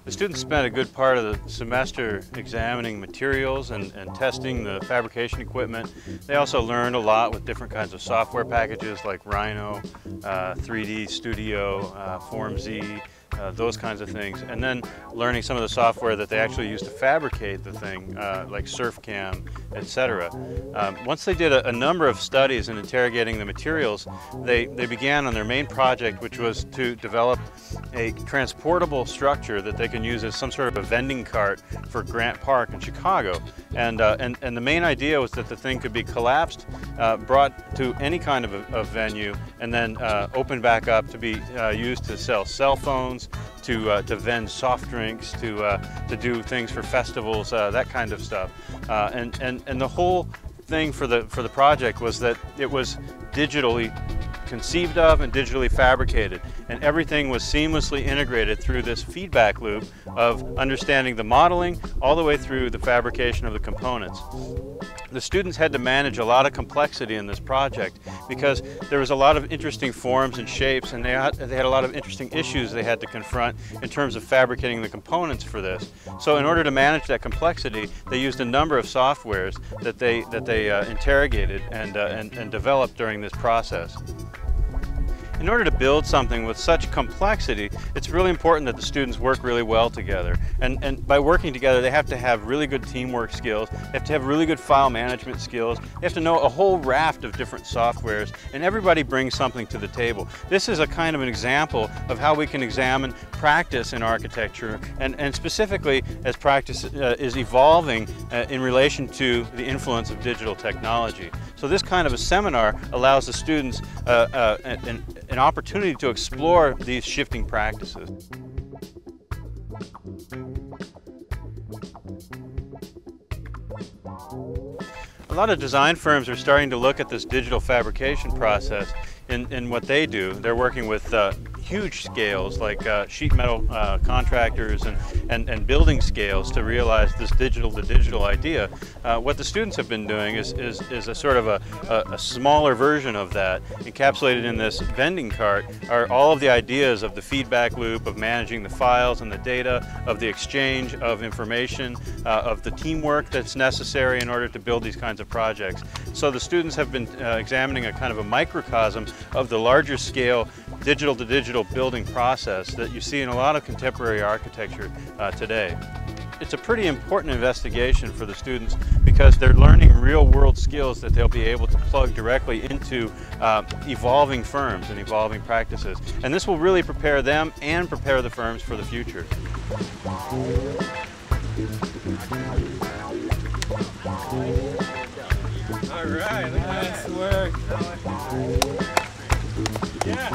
The students spent a good part of the semester examining materials and testing the fabrication equipment. They also learned a lot with different kinds of software packages like Rhino, 3D Studio, FormZ, those kinds of things, and then learning some of the software that they actually use to fabricate the thing, like SurfCam, etc. Once they did a number of studies in interrogating the materials, they began on their main project, which was to develop a transportable structure that they can use as some sort of a vending cart for Grant Park in Chicago. And the main idea was that the thing could be collapsed, brought to any kind of a venue, and then opened back up to be used to sell cell phones, to vend soft drinks, to do things for festivals, that kind of stuff. And the whole thing for the project was that it was digitally conceived of and digitally fabricated, and everything was seamlessly integrated through this feedback loop of understanding the modeling all the way through the fabrication of the components. The students had to manage a lot of complexity in this project because there was a lot of interesting forms and shapes, and they had a lot of interesting issues they had to confront in terms of fabricating the components for this. So in order to manage that complexity, they used a number of softwares that they interrogated and developed during this process. In order to build something with such complexity, it's really important that the students work really well together. And by working together, they have to have really good teamwork skills, they have to have really good file management skills, they have to know a whole raft of different softwares, and everybody brings something to the table. This is a kind of an example of how we can examine practice in architecture, and specifically as practice is evolving in relation to the influence of digital technology. So this kind of a seminar allows the students an opportunity to explore these shifting practices. A lot of design firms are starting to look at this digital fabrication process in what they do. They're working with huge scales like sheet metal contractors and building scales to realize this digital to digital idea. What the students have been doing is a sort of a smaller version of that. Encapsulated in this vending cart are all of the ideas of the feedback loop, of managing the files and the data, of the exchange of information, of the teamwork that's necessary in order to build these kinds of projects. So the students have been examining a kind of a microcosm of the larger scale digital to digital building process that you see in a lot of contemporary architecture today. It's a pretty important investigation for the students because they're learning real world skills that they'll be able to plug directly into evolving firms and evolving practices. And this will really prepare them and prepare the firms for the future. All right, nice work. Yeah.